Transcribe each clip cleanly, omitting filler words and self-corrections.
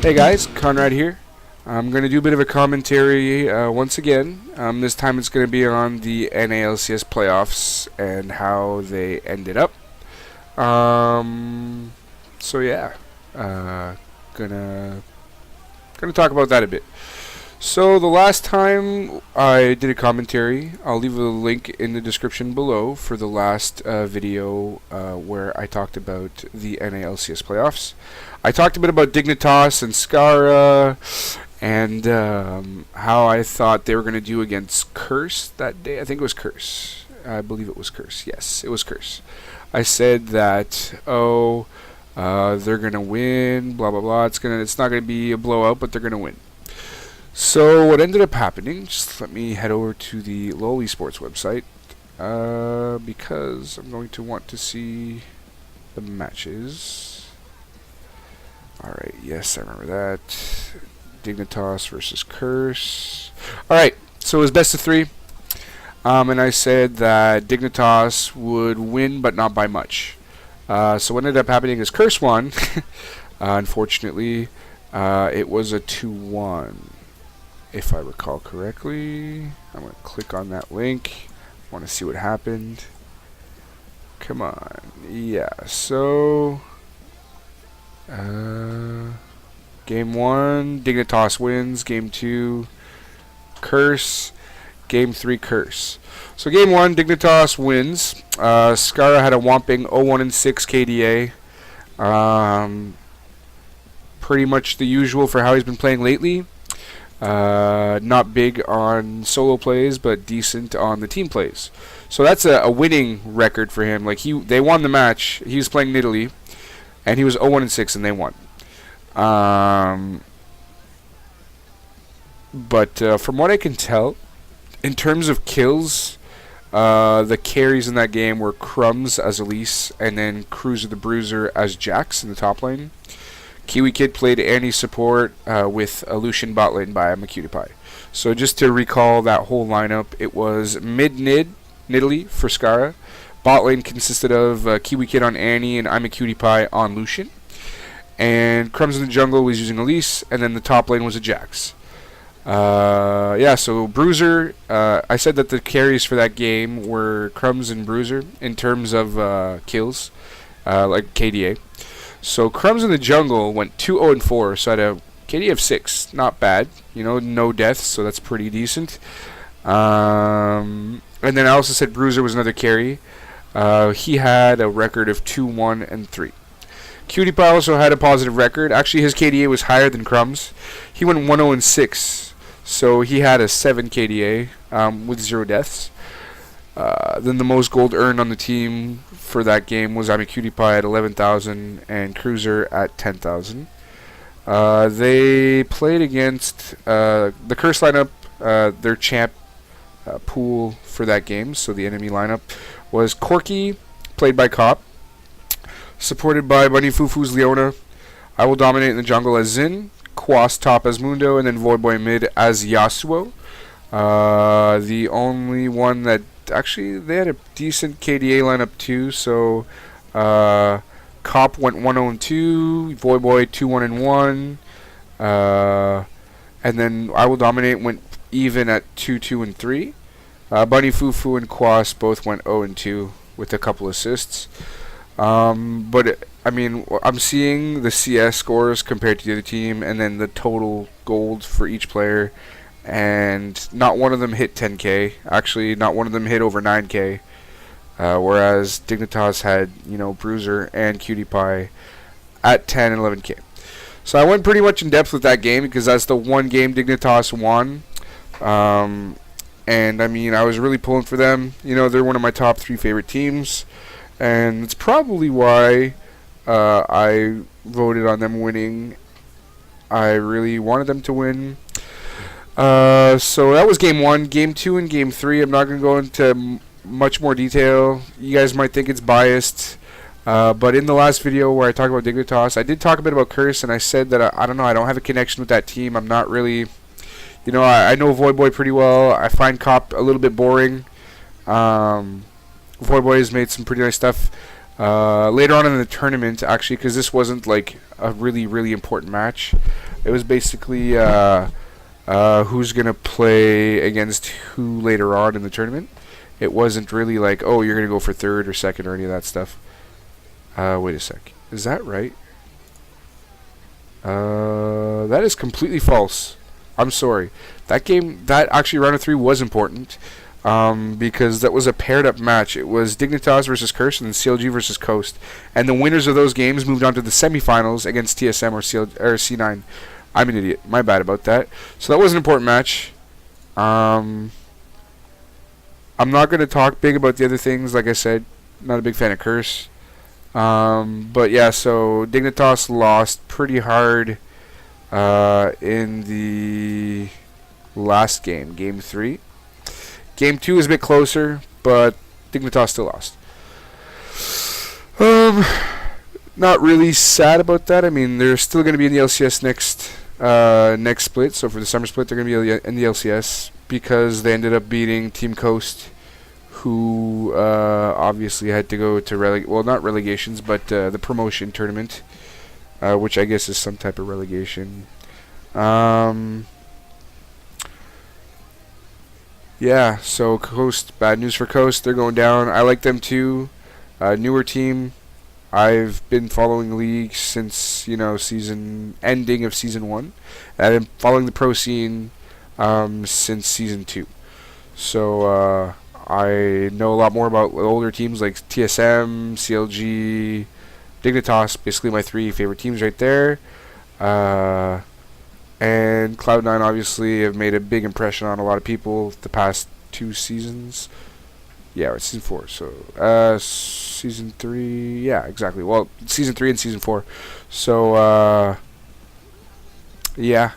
Hey guys, Konrad here. I'm going to do a bit of a commentary once again. This time it's going to be on the NA LCS Playoffs and how they ended up. So yeah, gonna talk about that a bit. So the last time I did a commentary, I'll leave a link in the description below for the last video where I talked about the NA LCS Playoffs. I talked a bit about Dignitas and Skara and how I thought they were going to do against Curse that day. I think it was Curse. I believe it was Curse. Yes, it was Curse. I said that, they're going to win, blah, blah, blah. It's not going to be a blowout, but they're going to win. So what ended up happening, just let me head over to the LoL Esports website because I'm going to want to see the matches. Alright, yes, I remember that. Dignitas versus Curse. Alright, so it was best of 3. And I said that Dignitas would win, but not by much. So what ended up happening is Curse won. Unfortunately, it was a 2-1. If I recall correctly. I'm going to click on that link. I want to see what happened. Come on. Yeah, so game 1, Dignitas wins. Game 2, Curse. Game 3, Curse. So game 1, Dignitas wins. Skara had a whopping 0-1-6 KDA. Pretty much the usual for how he's been playing lately. Not big on solo plays, but decent on the team plays. So that's a winning record for him. Like they won the match. He was playing in Italy, and he was 0-1-6, and they won. But from what I can tell, in terms of kills, the carries in that game were Crumbs as Elise, and then Cruiser the Bruiser as Jax in the top lane. Kiwi Kid played Annie support with a Lucian bot lane by McDee. So just to recall that whole lineup, it was Nidalee for Skara. Bot lane consisted of Kiwi Kid on Annie and McDee on Lucian. And Crumbs in the jungle was using Elise, and then the top lane was a Jax. Yeah, so Bruiser, I said that the carries for that game were Crumbs and Bruiser in terms of kills, like KDA. So Crumbs in the jungle went 2-0-4, so I had a KD of 6. Not bad. You know, no deaths, so that's pretty decent. And then I also said Bruiser was another carry. He had a record of 2-1-3. Cutie Pie also had a positive record. Actually, his KDA was higher than Crumbs. He went 1-0-6, so he had a 7 KDA with 0 deaths. Then the most gold earned on the team for that game was McDee at 11,000 and Cruiser at 10,000. They played against the Curse lineup, their champ pool for that game. So the enemy lineup was Corky, played by Cop, supported by Bunny Fufu's Leona. I Will Dominate in the jungle as Xin, Quas top as Mundo, and then Voidboy mid as Yasuo. The only one that actually they had a decent KDA lineup too. So Cop went 1-0-2, Voidboy 2-1-1, and then I Will Dominate went even at 2-2-3. Bunny Fufu and Quas both went 0-2 with a couple assists. But I mean, I'm seeing the CS scores compared to the other team, and then the total gold for each player. And not one of them hit 10k. Actually, not one of them hit over 9k. Whereas Dignitas had, Bruiser and Cutie Pie at 10 and 11k. So I went pretty much in depth with that game because that's the one game Dignitas won. And I mean, I was really pulling for them. They're one of my top 3 favorite teams. And it's probably why I voted on them winning. I really wanted them to win. So that was game 1. Game 2 and game 3, I'm not going to go into much more detail. You guys might think it's biased. But in the last video where I talked about Dignitas, I did talk a bit about Curse, and I said that I don't know, I don't have a connection with that team. I'm not really, I know Voidboy pretty well. I find Cop a little bit boring. Voidboy has made some pretty nice stuff. Later on in the tournament, actually, because this wasn't like a really, really important match, It was basically who's going to play against who later on in the tournament. It wasn't really like, oh, you're going to go for third or second or any of that stuff. Wait a sec. Is that right? That is completely false. I'm sorry. That actually round of 3 was important. Because that was a paired up match. It was Dignitas versus Curse and then CLG versus Coast. And the winners of those games moved on to the semifinals against TSM or C9. I'm an idiot. My bad about that. So that was an important match. I'm not going to talk big about the other things. Like I said, not a big fan of Curse. But yeah, so Dignitas lost pretty hard in the last game, Game 3. Game 2 is a bit closer, but Dignitas still lost. Not really sad about that. I mean, they're still going to be in the LCS next split. So for the summer split, they're going to be in the LCS because they ended up beating Team Coast, who obviously had to go to not relegations, but the promotion tournament, which I guess is some type of relegation. Yeah, so Coast, bad news for Coast. They're going down. I like them too. Newer team. I've been following the league since, season ending of season 1. I've been following the pro scene since season 2. So I know a lot more about older teams like TSM, CLG, Dignitas, basically my 3 favorite teams right there. And Cloud9 obviously have made a big impression on a lot of people the past 2 seasons. Yeah, it's season 4. So season 3, yeah, exactly. Well, season 3 and season 4. So yeah.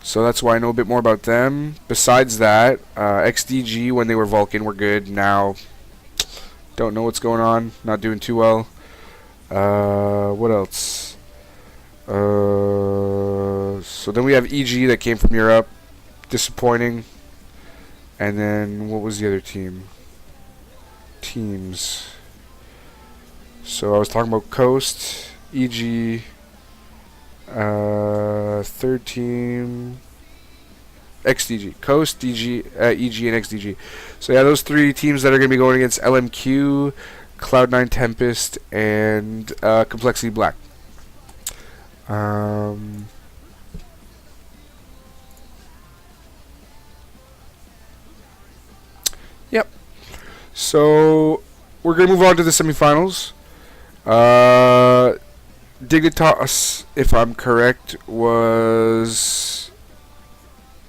So that's why I know a bit more about them. Besides that, XDG when they were Vulcan were good. Now, don't know what's going on. Not doing too well. What else? So then we have EG that came from Europe. Disappointing. And then what was the other teams? So I was talking about Coast, EG, third team, XDG. Coast, EG, and XDG. So yeah, those 3 teams that are going to be going against LMQ, Cloud9 Tempest, and Complexity Black. Yep. So we're gonna move on to the semifinals. Dignitas, if I'm correct, was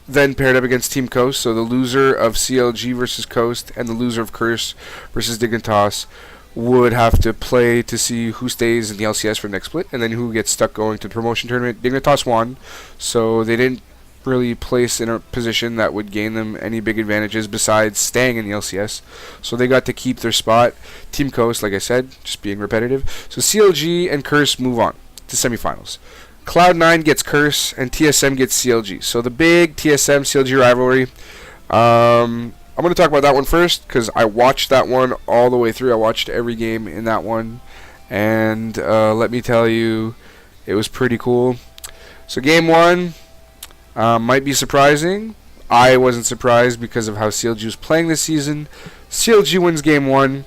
then paired up against Team Coast. So the loser of CLG versus Coast and the loser of Curse versus Dignitas would have to play to see who stays in the LCS for the next split and then who gets stuck going to the promotion tournament. Dignitas won, so they didn't really place in a position that would gain them any big advantages besides staying in the LCS. So they got to keep their spot. Team Coast, like I said, just being repetitive. So CLG and Curse move on to semifinals. Cloud9 gets Curse and TSM gets CLG. So the big TSM CLG rivalry. I'm going to talk about that one first because I watched that one all the way through. I watched every game in that one. And let me tell you, it was pretty cool. So game 1 might be surprising. I wasn't surprised because of how CLG was playing this season. CLG wins game 1.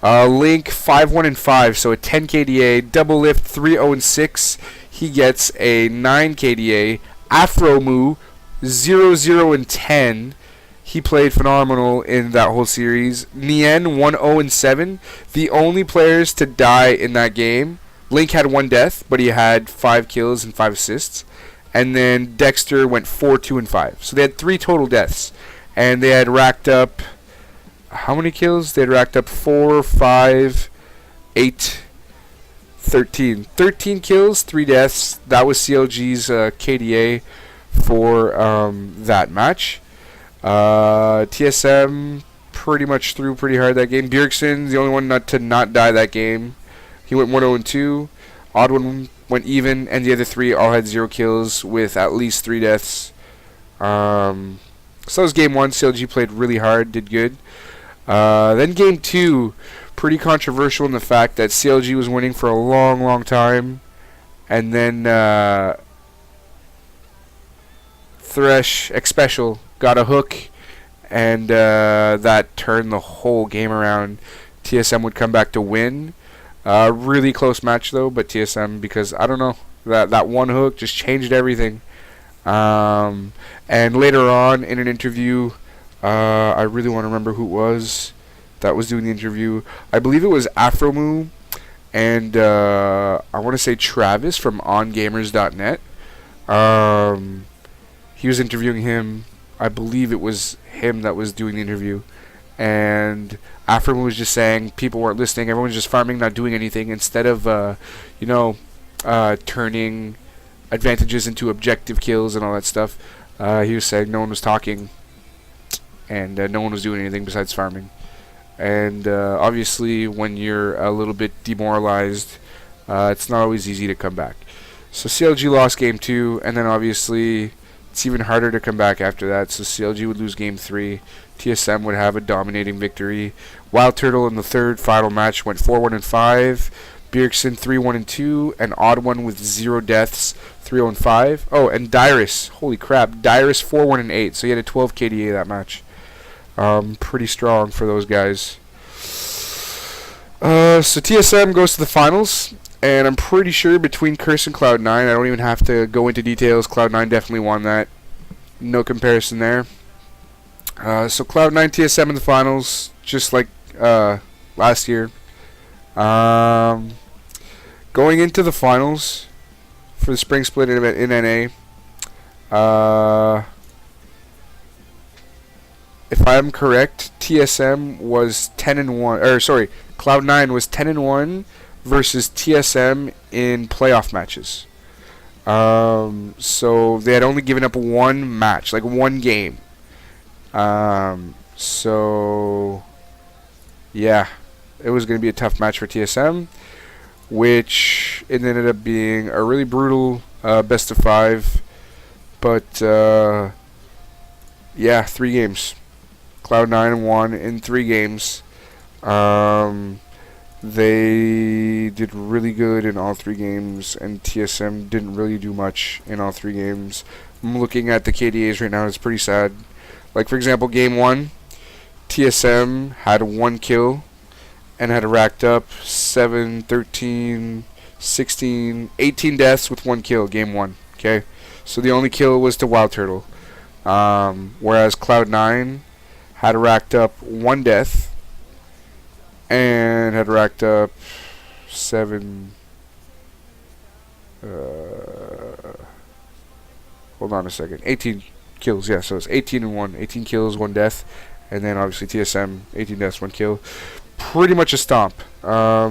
Link 5-1-5, so a 10 KDA. Double Lift 3-0-6. He gets a 9 KDA. Afro Moo 0-0-10. He played phenomenal in that whole series. Nien 1-0-7. The only players to die in that game. Link had 1 death, but he had 5 kills and 5 assists. And then Dexter went 4-2-5. So they had 3 total deaths. And they had racked up... How many kills? They had racked up 4, 5, 8, 13. 13 kills, 3 deaths. That was CLG's KDA for that match. TSM pretty much threw pretty hard that game. Bjergsen, the only one not die that game. He went 1-0-2. Oddwin went even, and the other 3 all had 0 kills with at least 3 deaths. So that was game 1. CLG played really hard, did good. Then game 2, pretty controversial in the fact that CLG was winning for a long, long time, And then Thresh X Special got a hook, and that turned the whole game around. TSM would come back to win. Really close match though, but TSM, because I don't know, that one hook just changed everything. And later on in an interview, I really want to remember who it was that was doing the interview. I believe it was Afromoo and I want to say Travis from ongamers.net. He was interviewing him. I believe it was him that was doing the interview. And Afromoo was just saying people weren't listening. Everyone was just farming, not doing anything. Instead of, turning advantages into objective kills and all that stuff, he was saying no one was talking. And no one was doing anything besides farming. And obviously, when you're a little bit demoralized, it's not always easy to come back. So CLG lost game 2, and then obviously it's even harder to come back after that. So CLG would lose game 3. TSM would have a dominating victory. Wild Turtle in the third final match went 4-1-5. Bjergsen 3-1-2, and Odd One with 0 deaths 3-0-5. Oh, and Dyrus, holy crap, Dyrus 4-1-8. So he had a 12 KDA that match. Pretty strong for those guys. So TSM goes to the finals, and I'm pretty sure between Curse and Cloud9, I don't even have to go into details. Cloud9 definitely won that. No comparison there. So Cloud9 TSM in the finals, just like last year. Going into the finals for the spring split in NA. If I'm correct, TSM was 10-1. Or sorry, Cloud9 was 10-1 versus TSM in playoff matches. So they had only given up one match, like one game. So yeah, it was going to be a tough match for TSM, which it ended up being a really brutal best of 5. But yeah, 3 games. Cloud9 won in 3 games. They did really good in all 3 games, and TSM didn't really do much in all 3 games. I'm looking at the KDAs right now. It's pretty sad. Like, for example, game 1, TSM had 1 kill and had racked up 7, 13, 16, 18 deaths with 1 kill, game 1. Okay? So the only kill was to Wild Turtle. Whereas Cloud9 had racked up 1 death and had racked up 7. Hold on a second. 18 kills. Yeah, so it's 18-1. 18 kills, 1 death, and then obviously TSM 18 deaths, 1 kill. Pretty much a stomp. I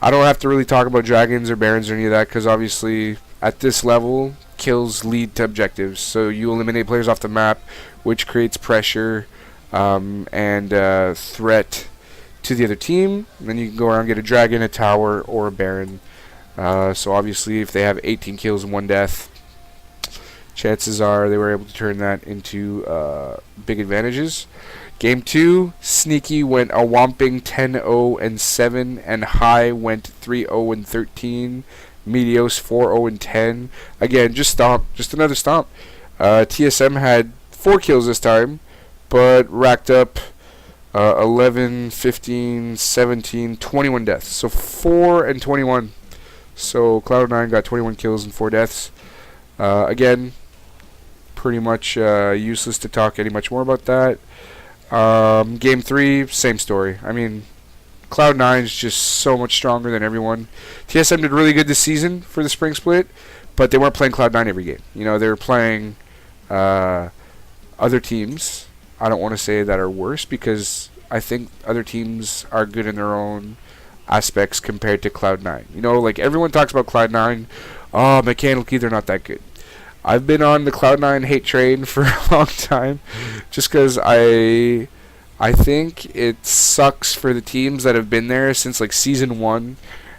don't have to really talk about dragons or barons or any of that, because obviously at this level, kills lead to objectives. So you eliminate players off the map, which creates pressure and threat to the other team. And then you can go around and get a dragon, a tower, or a baron. So obviously if they have 18 kills and 1 death, chances are they were able to turn that into big advantages. Game 2, Sneaky went a whomping 10-0-7, and High went 3-0-13. Meteos 4-0-10. Again, just stomp, just another stomp. TSM had 4 kills this time, but racked up 11, 15, 17, 21 deaths. So 4 and 21. So Cloud9 got 21 kills and 4 deaths. Again, pretty much useless to talk any much more about that. Game 3, same story. I mean, Cloud9 is just so much stronger than everyone. TSM did really good this season for the spring split, but they weren't playing Cloud9 every game. You know, they were playing other teams. I don't want to say that are worse, because I think other teams are good in their own aspects compared to Cloud9. You know, like everyone talks about Cloud9. Oh, mechanically they're not that good. I've been on the Cloud9 hate train for a long time, just because I think it sucks for the teams that have been there since like Season 1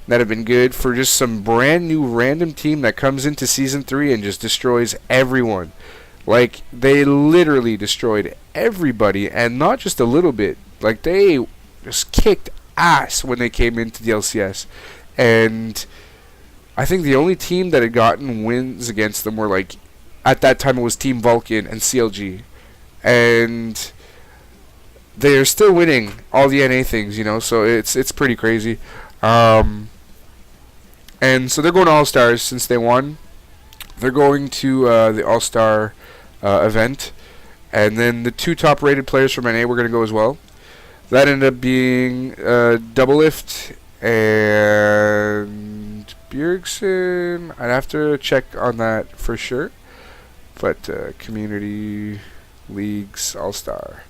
that have been good, for just some brand new random team that comes into Season 3 and just destroys everyone. Like, they literally destroyed everybody, and not just a little bit. Like, they just kicked ass when they came into the LCS. And I think the only team that had gotten wins against them were like, at that time it was Team Vulcan and CLG, and they are still winning all the NA things, you know. So it's pretty crazy. And so they're going to All Stars since they won. They're going to the All Star event, and then the 2 top rated players from NA were going to go as well. That ended up being Doublelift and Bjergsen. I'd have to check on that for sure. But community leagues All Star.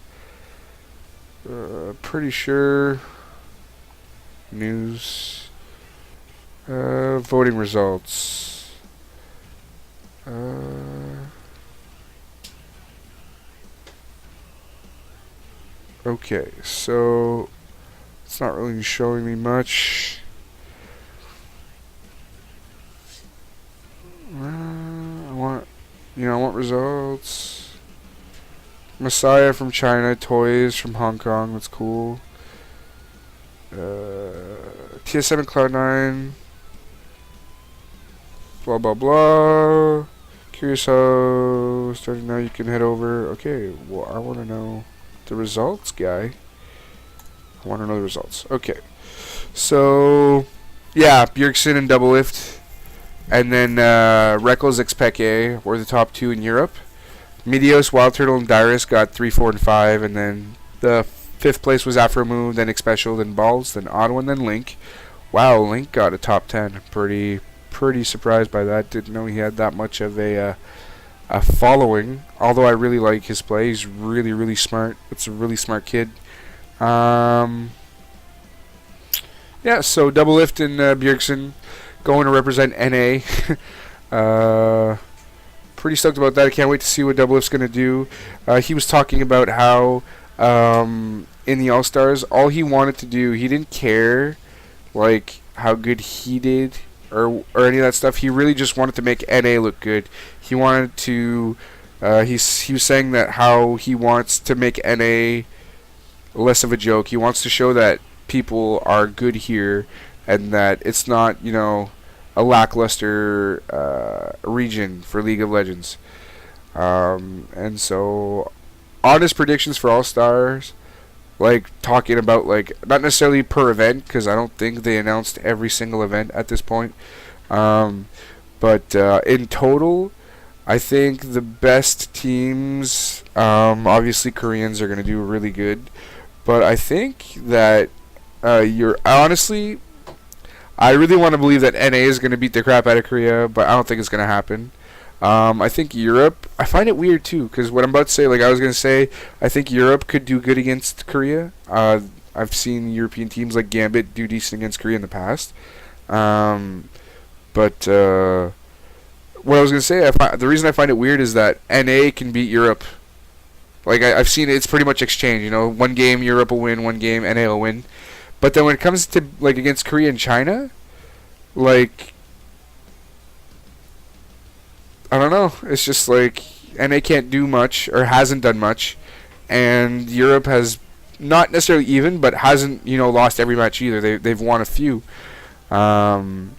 Pretty sure. News. Voting results. Okay, so it's not really showing me much. I want results. Messiah from China, Toys from Hong Kong. That's cool. TS7 Cloud9. Blah blah blah. Curious how starting now you can head over. Okay, well I want to know the results, guy. I want to know the results. Okay, so yeah, Bjergsen and Doublelift, and then Reckles Xpeke were the top 2 in Europe. Meteos, Wild Turtle, and Dyrus got 3, 4, and 5, and then the 5th place was Afromoon, then Xpecial, then Balls, then Ottawa, and then Link. Wow, Link got a top 10. Pretty surprised by that. Didn't know he had that much of a following. Although I really like his play. He's really smart. It's a really smart kid. Yeah. So Doublelift and Bjergsen going to represent NA. Pretty stoked about that. I can't wait to see what Doublelift's going to do. He was talking about how in the All Stars, all he wanted to do, he didn't care like how good he did or any of that stuff. He really just wanted to make NA look good. He wanted to he was saying that how he wants to make NA less of a joke. He wants to show that people are good here and that it's not, you know, a lackluster region for League of Legends. And so honest predictions for All Stars, like talking about like not necessarily per event because I don't think they announced every single event at this point, but in total I think the best teams, obviously Koreans are going to do really good, but I think that honestly I really want to believe that NA is going to beat the crap out of Korea, but I don't think it's going to happen. I think Europe, I find it weird too, because what I'm about to say, like I was going to say, I think Europe could do good against Korea. I've seen European teams like Gambit do decent against Korea in the past. But what I was going to say, the reason I find it weird is that NA can beat Europe. Like I've seen it's pretty much exchange, you know, one game Europe will win, one game NA will win. But then when it comes to like against Korea and China, like I don't know. It's just like NA can't do much or hasn't done much, and Europe has not necessarily even, but hasn't, you know, lost every match either. They've won a few. And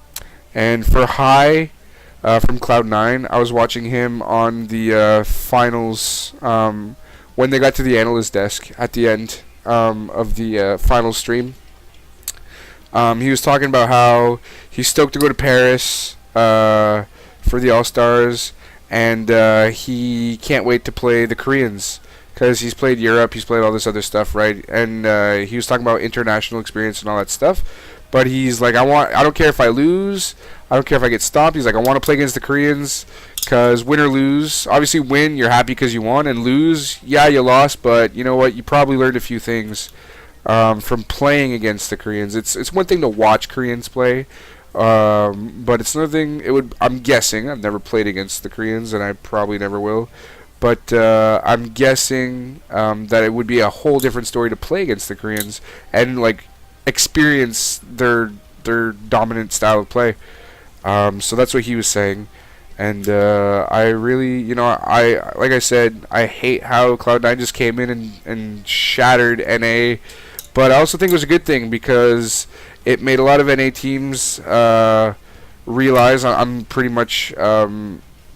for High from Cloud9, I was watching him on the finals when they got to the analyst desk at the end of the final stream. He was talking about how he's stoked to go to Paris for the All-Stars, and he can't wait to play the Koreans because he's played Europe, he's played all this other stuff, right? And he was talking about international experience and all that stuff, but he's like, I don't care if I lose, I don't care if I get stopped. He's like, I want to play against the Koreans because win or lose, obviously win, you're happy because you won, and lose, yeah, you lost, but you know what, you probably learned a few things from playing against the Koreans. It's one thing to watch Koreans play, but it's another thing. I'm guessing. I've never played against the Koreans, and I probably never will. But I'm guessing that it would be a whole different story to play against the Koreans and like experience their dominant style of play. So that's what he was saying, and I really, you know, like I said, I hate how Cloud9 just came in and shattered NA, but I also think it was a good thing because it made a lot of NA teams realize I'm pretty much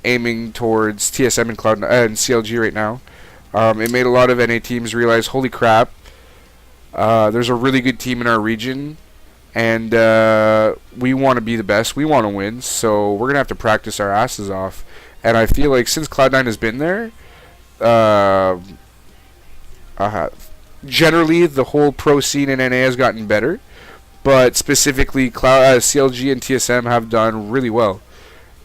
aiming towards TSM and Cloud and CLG right now. It made a lot of NA teams realize, holy crap, there's a really good team in our region, and we want to be the best. We want to win, so we're going to have to practice our asses off. And I feel like since Cloud9 has been there, generally the whole pro scene in NA has gotten better, but specifically CLG and TSM have done really well,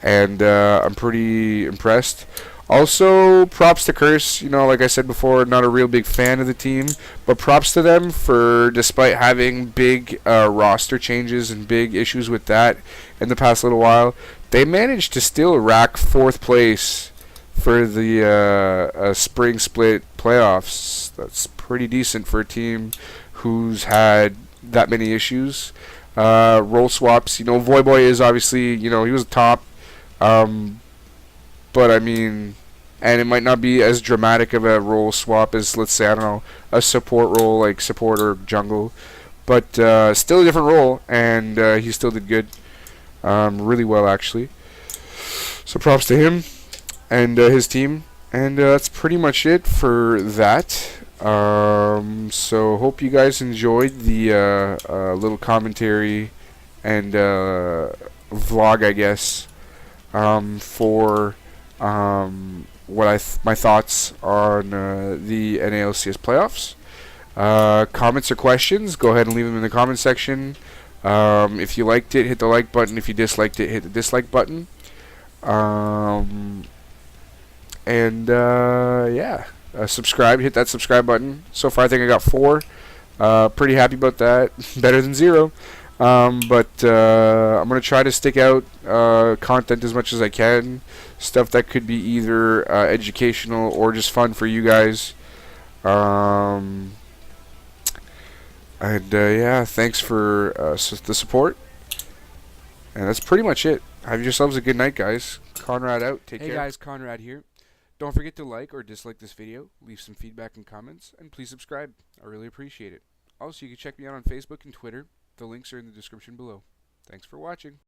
and I'm pretty impressed. Also, props to Curse. You know, like I said before, not a real big fan of the team, but props to them for, despite having big roster changes and big issues with that in the past little while, they managed to still rack 4th place for the spring split playoffs. That's pretty decent for a team who's had that many issues. Role swaps. You know, Voyboy is obviously, you know, he was top. But I mean, and it might not be as dramatic of a role swap as, let's say, I don't know, a support role like support or jungle, but still a different role, and he still did good, really well actually. So props to him and his team, and that's pretty much it for that. So hope you guys enjoyed the little commentary and vlog, I guess, for my thoughts on the NA LCS playoffs. Comments or questions, go ahead and leave them in the comment section. If you liked it, hit the like button. If you disliked it, hit the dislike button. Yeah, subscribe, hit that subscribe button. So far I think I got 4. Pretty happy about that. Better than 0. But I'm going to try to stick out content as much as I can. Stuff that could be either educational or just fun for you guys. Yeah, thanks for the support. And that's pretty much it. Have yourselves a good night, guys. Konrad out. Take care. Hey guys, Konrad here. Don't forget to like or dislike this video, leave some feedback and comments, and please subscribe. I really appreciate it. Also, you can check me out on Facebook and Twitter. The links are in the description below. Thanks for watching.